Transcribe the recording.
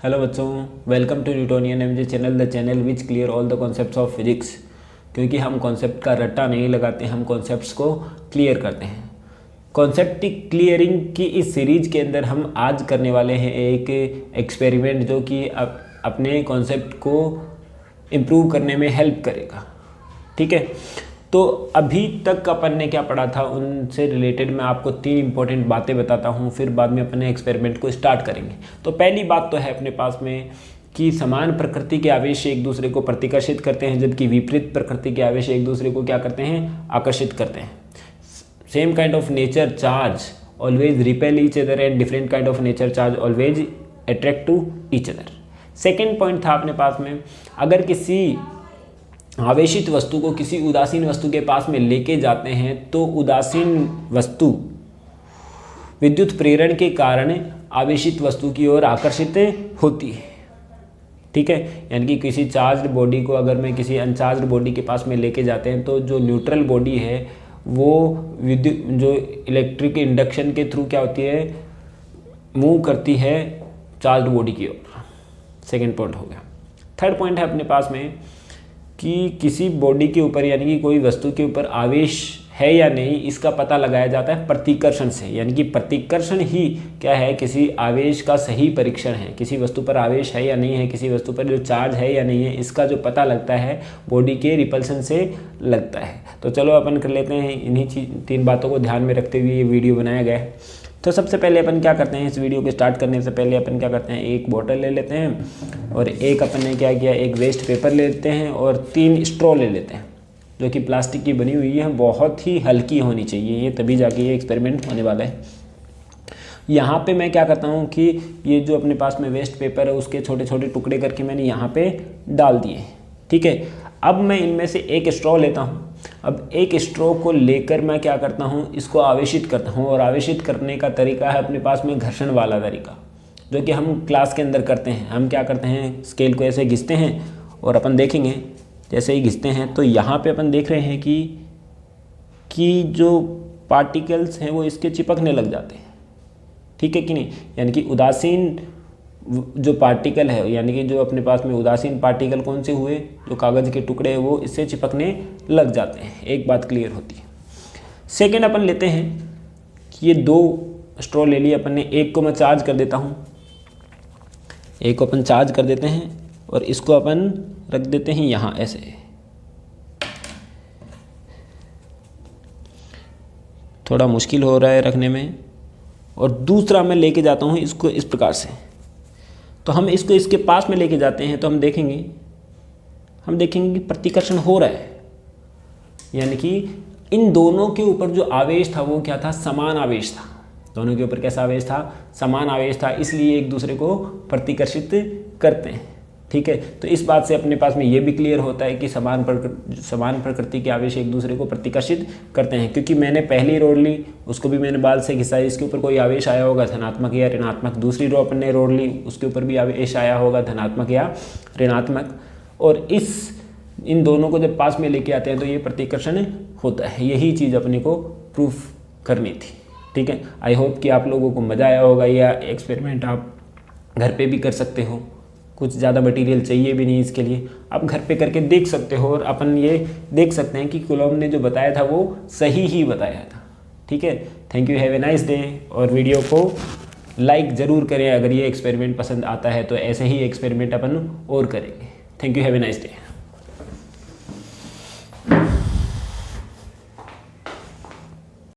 Hello बच्चों, welcome to Newtonian MJ channel, the channel which clear all the concepts of physics. क्योंकि हम concept का रट्टा नहीं लगाते, हम कॉन्सेप्ट्स को क्लियर करते हैं। कॉन्सेप्ट क्लियरिंग की इस सीरीज के अंदर हम आज करने वाले हैं एक एक्सपेरिमेंट जो कि अपने कॉन्सेप्ट को इम्प्रूव करने में हेल्प करेगा। ठीक है, तो अभी तक अपन ने क्या पढ़ा था उनसे रिलेटेड मैं आपको 3 इंपॉर्टेंट बातें बताता हूँ, फिर बाद में अपने एक्सपेरिमेंट को स्टार्ट करेंगे। तो पहली बात तो है अपने पास में कि समान प्रकृति के आवेश एक दूसरे को प्रतिकर्षित करते हैं, जबकि विपरीत प्रकृति के आवेश एक दूसरे को क्या करते हैं, आकर्षित करते हैं। Same kind of nature charge always repel each other and different kind of nature charge always attract to each other. Second point था अपने पास में, अगर किसी आवेशित वस्तु को किसी उदासीन वस्तु के पास में लेके जाते हैं तो उदासीन वस्तु विद्युत प्रेरण के कारण आवेशित वस्तु की ओर आकर्षित होती है। ठीक है, यानी कि किसी चार्ज्ड बॉडी को अगर मैं किसी अनचार्ज्ड बॉडी के पास में लेके जाते हैं तो जो न्यूट्रल बॉडी है वो विद्युत जो इलेक्ट्रिक इंडक्शन के थ्रू क्या होती है, मूव करती है चार्ज्ड बॉडी की ओर। सेकेंड पॉइंट हो गया। थर्ड पॉइंट है अपने पास में कि किसी बॉडी के ऊपर यानी कि कोई वस्तु के ऊपर आवेश है या नहीं, इसका पता लगाया जाता है प्रतिकर्षण से। यानी कि प्रतिकर्षण ही क्या है, किसी आवेश का सही परीक्षण है। किसी वस्तु पर आवेश है या नहीं है, किसी वस्तु पर जो चार्ज है या नहीं है, इसका जो पता लगता है बॉडी के रिपल्सन से लगता है। तो चलो अपन कर लेते हैं, इन्हीं 3 बातों को ध्यान में रखते हुए ये वीडियो बनाया गया है। तो सबसे पहले अपन क्या करते हैं, इस वीडियो को स्टार्ट करने से पहले अपन क्या करते हैं, एक बॉटल ले लेते हैं और एक अपन ने क्या किया, एक वेस्ट पेपर ले लेते हैं और 3 स्ट्रॉ ले लेते हैं जो कि प्लास्टिक की बनी हुई है, बहुत ही हल्की होनी चाहिए ये, तभी जाके ये एक्सपेरिमेंट होने वाला है। यहाँ पे मैं क्या करता हूँ कि ये जो अपने पास में वेस्ट पेपर है उसके छोटे छोटे टुकड़े करके मैंने यहाँ पे डाल दिए। ठीक है, अब मैं इनमें से एक स्ट्रॉ लेता हूँ। अब एक स्ट्रॉ को लेकर मैं क्या करता हूँ, इसको आवेशित करता हूँ और आवेशित करने का तरीका है अपने पास में घर्षण वाला तरीका, जो कि हम क्लास के अंदर करते हैं। हम क्या करते हैं, स्केल को ऐसे घिसते हैं और अपन देखेंगे जैसे ही घिसते हैं तो यहाँ पे अपन देख रहे हैं कि जो पार्टिकल्स हैं वो इसके चिपकने लग जाते हैं। ठीक है कि नहीं, यानी कि उदासीन जो पार्टिकल है, यानी कि जो अपने पास में उदासीन पार्टिकल कौन से हुए, जो कागज़ के टुकड़े हैं वो इससे चिपकने लग जाते हैं। एक बात क्लियर होती है। सेकेंड अपन लेते हैं कि ये 2 स्ट्रॉ ले लिए अपन ने, एक को मैं चार्ज कर देता हूँ, एक को अपन चार्ज कर देते हैं और इसको अपन रख देते हैं यहाँ ऐसे। थोड़ा मुश्किल हो रहा है रखने में। और दूसरा मैं लेके जाता हूँ इसको इस प्रकार से। तो हम इसको इसके पास में लेके जाते हैं तो हम देखेंगे कि प्रतिकर्षण हो रहा है। यानी कि इन दोनों के ऊपर जो आवेश था वो क्या था, समान आवेश था। दोनों के ऊपर कैसा आवेश था, समान आवेश था, इसलिए एक दूसरे को प्रतिकर्षित करते हैं। ठीक है, तो इस बात से अपने पास में ये भी क्लियर होता है कि समान प्रकृति के आवेश एक दूसरे को प्रतिकर्षित करते हैं। क्योंकि मैंने पहली रोड ली, उसको भी मैंने बाल से घिसा, इसके ऊपर कोई आवेश आया होगा धनात्मक या ऋणात्मक। दूसरी रो अपन ने रोड ली, उसके ऊपर भी आवेश आया होगा धनात्मक या ऋणात्मक। और इन दोनों को जब पास में लेके आते हैं तो ये प्रतिकर्षण होता है। यही चीज़ अपने को प्रूफ करनी थी। ठीक है, आई होप कि आप लोगों को मज़ा आया होगा। या एक्सपेरिमेंट आप घर पे भी कर सकते हो, कुछ ज़्यादा मटेरियल चाहिए भी नहीं इसके लिए, आप घर पे करके देख सकते हो और अपन ये देख सकते हैं कि कूलॉम ने जो बताया था वो सही ही बताया था। ठीक है, thank you, have a nice day. और वीडियो को लाइक ज़रूर करें अगर ये एक्सपेरिमेंट पसंद आता है, तो ऐसे ही एक्सपेरिमेंट अपन और करेंगे। Thank you, have a nice day.